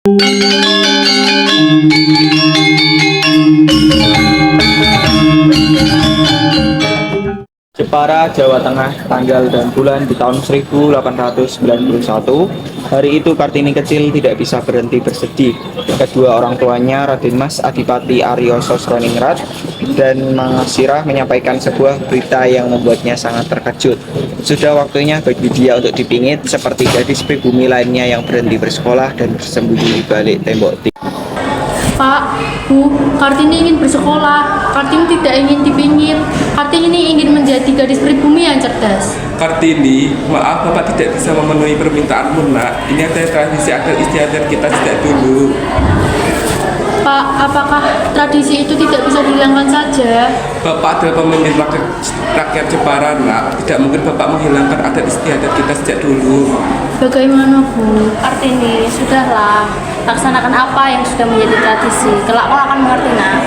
Jepara, Jawa Tengah, tanggal dan bulan di tahun 1891. Hari itu Kartini kecil tidak bisa berhenti bersedih. Kedua orang tuanya, Raden Mas Adipati Aryo Sosroningrat dan Mangasirah, menyampaikan sebuah berita yang membuatnya sangat terkejut. Sudah waktunya bagi dia untuk dipingit seperti gadis pribumi lainnya yang berhenti bersekolah dan bersembunyi di balik tembok. Pak, Bu, Kartini ingin bersekolah. Kartini tidak ingin dipingit. Kartini ingin menjadi gadis pribumi yang cerdas. Kartini, maaf Bapak tidak bisa memenuhi permintaanmu nak. Ini adalah tradisi adat istiadat kita sejak dulu. Pak, apakah tradisi itu tidak bisa dihilangkan saja? Bapak adalah pemimpin rakyat Jepara nak. Tidak mungkin Bapak menghilangkan adat istiadat kita sejak dulu. Bagaimana, Bu? Kartini, sudahlah. Laksanakan apa yang sudah menjadi tradisi. Kelak kau akan mengerti, nak.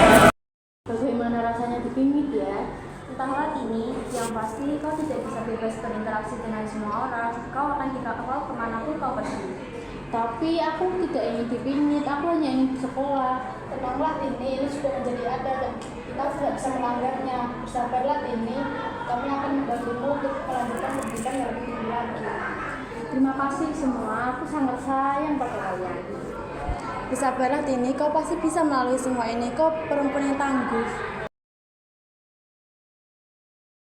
Bagaimana rasanya dipingit ya? Entahlah ini, yang pasti kau tidak bisa bebas berinteraksi dengan semua orang. Kau akan dikawal kemanapun kau pergi. Tapi aku tidak ingin dipingit, aku hanya ingin bersekolah. Tenanglah ini sudah menjadi adat dan kita tidak bisa melanggarnya. Bersabarlah ini, kami akan membantumu untuk melanjutkan pendidikan yang lebih tinggi lagi. Terima kasih semua, aku sangat sayang pada kalian. Bersabarlah Tini, kau pasti bisa melalui semua ini. Kau perempuan yang tangguh.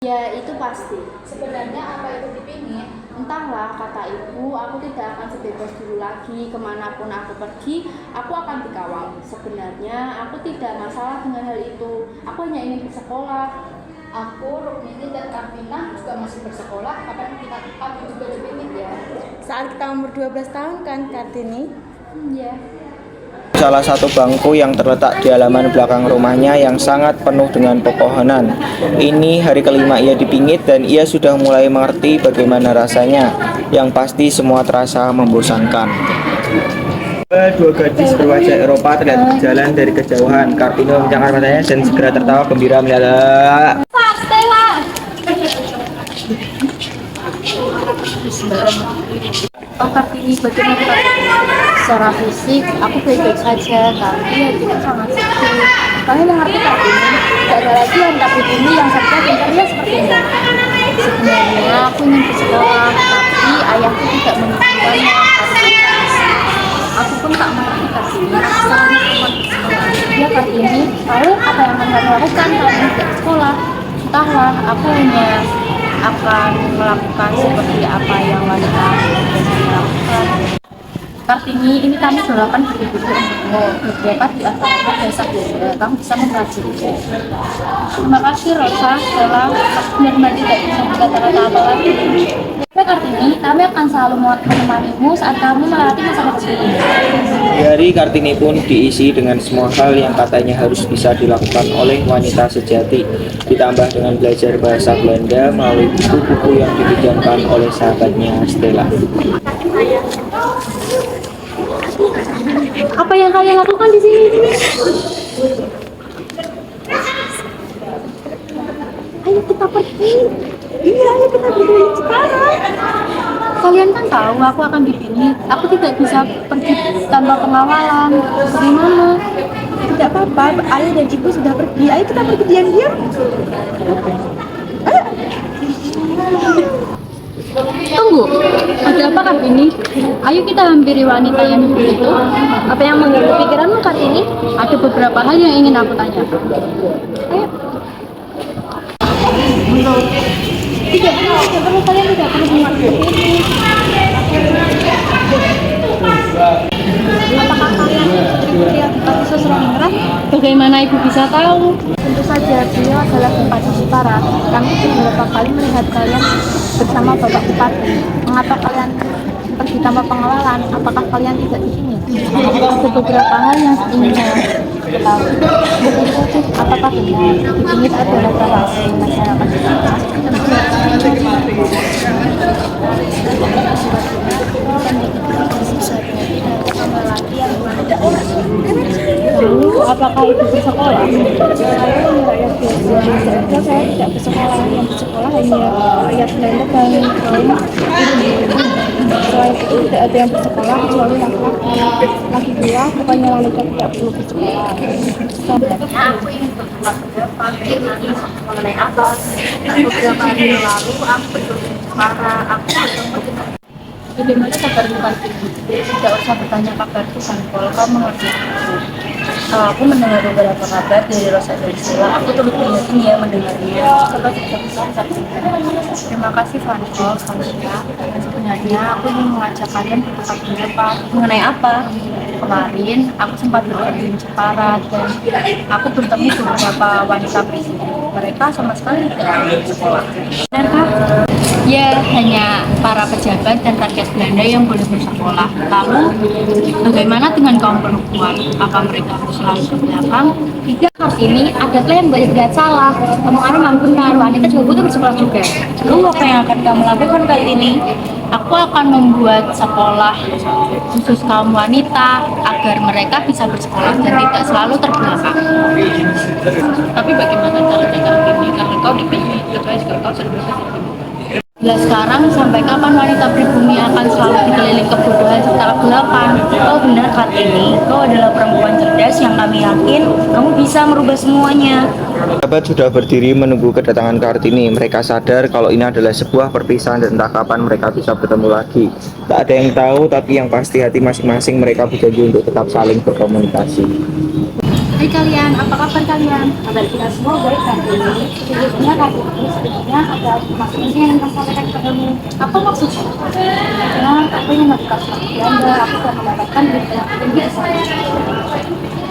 Ya, itu pasti. Sebenarnya apa itu dipingit? Entahlah, kata ibu, aku tidak akan sebebas dulu lagi. Kemanapun aku pergi, aku akan dikawal. Sebenarnya, aku tidak masalah dengan hal itu. Aku hanya ingin bersekolah. Aku, Rukmini, dan Kartina juga masih bersekolah. Kapan kami juga dipingit ya? Saat kita umur 12 tahun kan, Kartini? Ya. Salah satu bangku yang terletak di halaman belakang rumahnya yang sangat penuh dengan pepohonan. Ini hari kelima ia dipingit dan ia sudah mulai mengerti bagaimana rasanya. Yang pasti semua terasa membosankan. Dua gadis berwajah Eropa terlihat berjalan dari kejauhan. Kartini memecahkan matanya dan segera tertawa gembira melihat. Oh, Kartini, bagaimana? Secara fisik, aku baik-baik saja, tapi hatiku sangat sedih. Kalian mengerti, Kartini? Tidak ada lagi yang pribumi yang cerdas dan ceria seperti ini. Sebenarnya aku ingin bersekolah, tapi ayahku tidak mengizinkannya karena aku pun tak mengerti, Kartini. Aku sangat ingin bersekolah. Ya, Kartini, lalu apa yang akan kamu lakukan kalau tidak sekolah? Entahlah, aku hanya akan melakukan seperti apa yang wanita biasanya lakukan. Kartini, ini kami 8 buku-buku untukmu. Beberapa di antaranya bahasa Belanda. Kamu bisa mempelajari. Terima kasih, Rosa, Stella. Aku benar-benar tidak bisa berkata-kata apa lagi. Ya, Kartini, kami akan selalu menemanimu saat kamu melewati masa-masa ini. Hari Kartini pun diisi dengan semua hal yang katanya harus bisa dilakukan oleh wanita sejati, ditambah dengan belajar bahasa Belanda melalui buku-buku yang dipinjamkan oleh sahabatnya Stella. Apa yang kalian lakukan di sini? Ayo kita pergi. Iya, ayo kita pergi sekarang. Kalian kan tahu aku akan dipingit. Aku tidak bisa pergi tanpa pengawalan. Bagaimana? Tidak apa-apa, ayah dan ibu sudah pergi. Ayo kita pergi diam-diam. Tunggu, ada apa Kartini? Ayo kita hampiri wanita yang itu. Apa yang mengganggu pikiranmu, Kartini? Ada beberapa hal yang ingin aku tanyakan. Ayo. Tidak perlu, kalian tidak perlu mengerti ini. Apakah kalian putri Adipati Sosroningrat? Bagaimana ibu bisa tahu? Tentu saja, beliau adalah Bupati Jepara. Kami beberapa kali melihat kalian bersama Bapak Bupati. Mengapa kalian pergi tanpa pengawalan? Apakah kalian tidak di sini? Ada beberapa hal yang ingin saya ketahui. Apakah benar dipingit adalah tradisi masyarakat Jepara? Lalu, apakah ibu bersekolah? Saya rakyat biasa. Saya tidak bersekolah. Yang bersekolah hanya rakyat Belanda dan Selain itu tidak ada yang bersekolah kecuali laki-laki. Lagi dua, bukannya wanita tidak perlu bersekolah. Sebenarnya aku ingin bertanya mengenai apa? Beberapa hari yang lalu aku bertemu Farah. Aku bertemu dengan bagaimana kabar bukan ini? Tidak usah bertanya kabarku kan, kalau kau mengerti aku. Aku mendengar beberapa kabar dari Rosa dan Sila. Aku turut prihatin ya mendengarnya. Coba kita terima kasih Vanko, Vanessa. Sebenarnya aku ingin mengajak kalian bertukar pendapat mengenai apa? Kemarin aku sempat bertemu di Jepara dan aku bertemu beberapa wanita presiden. Mereka sama sekali tidak bersekolah. Benarkah? Ya, hanya para pejabat dan rakyat Belanda yang boleh bersekolah. Lalu, bagaimana dengan kaum perempuan? Apa mereka harus selalu ke belakang? Tidak, ini adatlah yang banyak lihat salah. Kamu memang benar, wanita juga butuh bersekolah juga. Lalu apa yang akan kamu lakukan kali ini? Aku akan membuat sekolah khusus kaum wanita agar mereka bisa bersekolah dan tidak selalu terbelakang. Tapi bagaimana caranya kali ini? Karena kau dipilih, juga kau sudah bila sekarang, sampai kapan wanita pribumi akan selalu dikelilingi kebodohan serta kegelapan? Kau benar Kartini, kau adalah perempuan cerdas yang kami yakin kamu bisa merubah semuanya. Sahabat sudah berdiri menunggu kedatangan Kartini. Mereka sadar kalau ini adalah sebuah perpisahan dan entah kapan mereka bisa bertemu lagi. Tak ada yang tahu, tapi yang pasti hati masing-masing mereka berjanji untuk tetap saling berkomunikasi. Hai kalian, apa kabar kalian? Kabar kita semua baik kan ini? Sejujurnya Kartini sebenarnya ada maksudnya yang ingin sampaikan kepadamu. Apa maksudnya? Karena aku ingin membuka surat Belanda, aku akan mendapatkan berita yang tinggi di sana.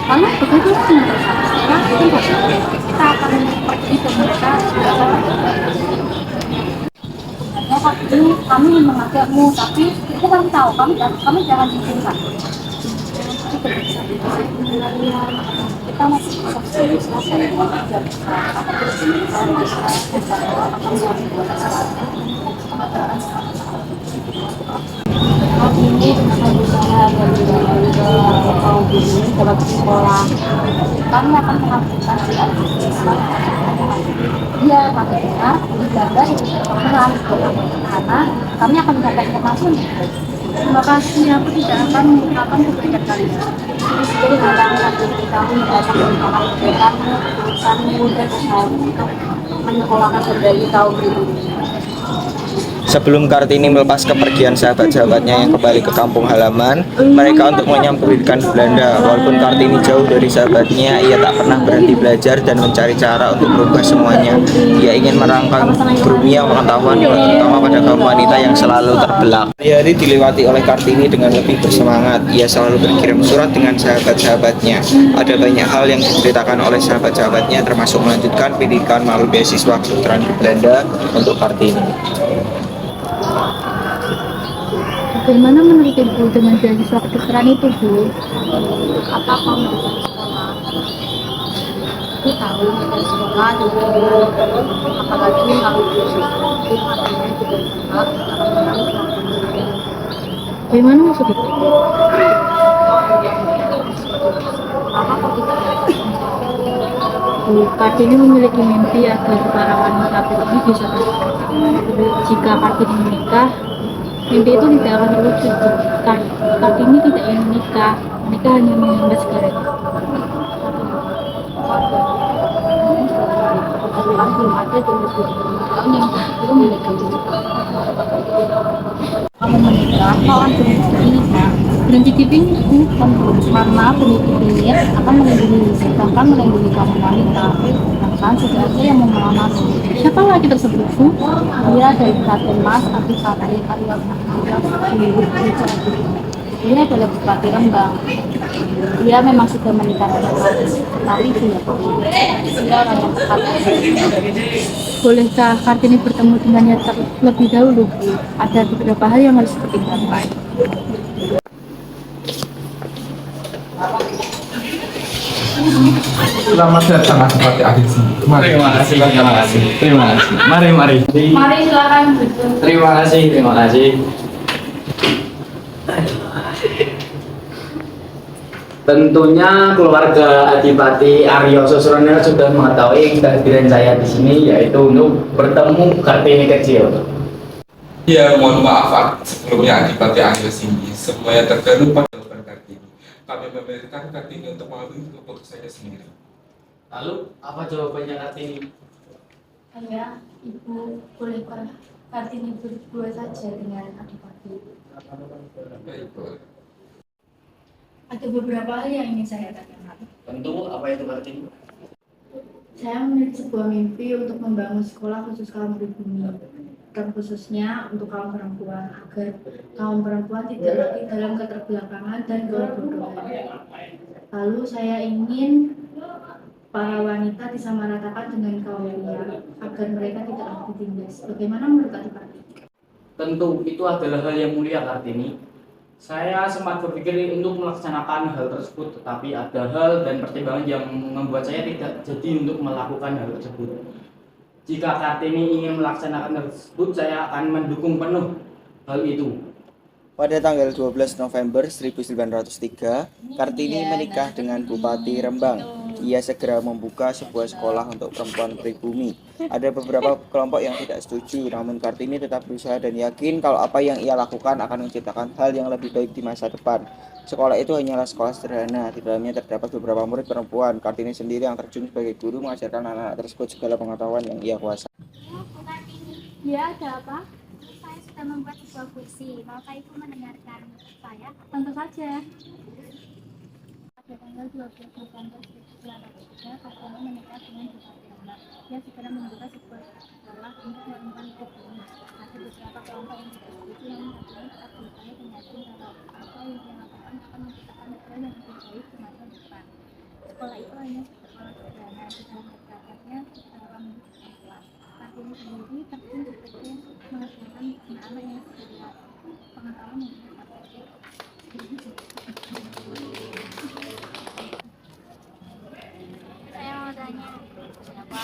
Lalu bagaimana dengan bersama? Kita akan pergi ke mereka sebenarnya Kartini, kami ingin mengajakmu, tapi aku kan tahu kami jangan diizinkan. Kita masih ini dengan berusaha dari kaum ini dapat sekolah. Kami akan menghasilkan dia kami dengar di Belanda itu terkenal karena kami akan mendapat informasi. Terima kasih, aku tidak akan menggunakan kebaikan kalian. Jadi dalam satu tahun akan merupakan kebaikanmu, urusanmu dan usahamu untuk menyekolahkan kembali kaum pribumi. Sebelum Kartini melepas kepergian sahabat-sahabatnya yang kembali ke kampung halaman, mereka untuk menyambut pendidikan di Belanda. Walaupun Kartini jauh dari sahabatnya, ia tak pernah berhenti belajar dan mencari cara untuk merubah semuanya. Ia ingin merangkang dunia pengetahuan, terutama pada kaum wanita yang selalu terbelakang. Hari-hari dilewati oleh Kartini dengan lebih bersemangat. Ia selalu berkirim surat dengan sahabat-sahabatnya. Ada banyak hal yang diceritakan oleh sahabat-sahabatnya, termasuk melanjutkan pendidikan melalui beasiswa kedokteran di Belanda untuk Kartini. Bagaimana menurut Ibu dengan beasiswa kedokteran itu, Bu? Apa kamu bisa sekolah? Aku tahu kita sekolah juga, apalagi kalau beasiswa itu artinya juga sangat bagaimana maksud itu? Apa kok tidak? Bu, Kartini memiliki mimpi agar para wanita ini bisa bersekolah. Jika Kartini menikah, mimpi itu tidak akan terwujud. Kartini tidak ingin menikah hanya mengambil sekarang. Belum ada jenis tahun yang belum menikah. Kamu menikah, kau akan berhenti dipingin karena berhenti akan melindungi, bahkan melindungi kamu wanita. Bahkan sudah ada yang mau melamar. Siapa lagi tersebut, Bu? Dia dari Raden Mas Adipati Arya. Dia adalah Bupati Rembang. Dia memang sudah menikah dengan tapi dia orang yang tepat. Bolehkah Kartini bertemu dengannya terlebih dahulu, Bu? Ada beberapa hal yang harus dipertimbangkan. Selamat datang Adipati Adiksi. Terima kasih, terima kasih. Terima kasih. Mari. Mari silakan. Terima kasih. Tentunya keluarga Adipati Aryo Sosronil sudah mengetahui kehadiran saya di sini, yaitu untuk bertemu Kartini kecil. Ya, mohon maaf sebelumnya Adipati Aryo Singgi. Semuanya tergaru pada jawaban Kartini. Kami memberikan Kartini untuk mengambil keputusannya sendiri. Lalu apa jawabannya Kartini? Saya, Ibu, bolehkah Kartini berdua saja dengan Adipati? Baik, boleh. Ada beberapa hal yang ingin saya tanyakan. Tentu apa itu Kartini? Saya memiliki sebuah mimpi untuk membangun sekolah khusus kaum pribumi, terkhususnya untuk kaum perempuan, agar kaum perempuan tidak lagi dalam keterbelakangan dan kebodohan. Lalu saya ingin para wanita disamaratakan dengan kaum pria, agar mereka tidak lagi ditindas. Bagaimana menurut Adipati? Tentu itu adalah hal yang mulia Kartini. Saya sempat berpikir untuk melaksanakan hal tersebut, tetapi ada hal dan pertimbangan yang membuat saya tidak jadi untuk melakukan hal tersebut. Jika Kartini ingin melaksanakan hal tersebut, saya akan mendukung penuh hal itu. Pada tanggal 12 November 1903, Kartini menikah dengan Bupati Rembang. Ia segera membuka sebuah sekolah untuk perempuan pribumi. Ada beberapa kelompok yang tidak setuju, namun Kartini tetap berusaha dan yakin kalau apa yang ia lakukan akan menciptakan hal yang lebih baik di masa depan. Sekolah itu hanyalah sekolah sederhana. Di dalamnya terdapat beberapa murid perempuan. Kartini sendiri yang terjun sebagai guru mengajarkan anak-anak tersebut segala pengetahuan yang ia kuasai. Ya, ada apa? Saya sudah membuat sebuah puisi. Maukah Ibu mendengarkan saya? Tentu saja. Pada tanggal 12 November 1903, Kartini menikah dengan Bupati Rembang. Dia segera membuka sebuah sekolah untuk perempuan pribumi. Ada beberapa kelompok yang tidak setuju, namun Kartini tetap berusaha dan yakin kalau apa yang dia lakukan akan menciptakan negara yang lebih baik di masa depan. Sekolah itu hanya sekolah sederhana. Di dalam terdapatnya beberapa murid perempuan. Kartini sendiri terjun sebagai mengajarkan anak-anak yang segala pengetahuan yang berbagai. Saya mau tanya, kenapa?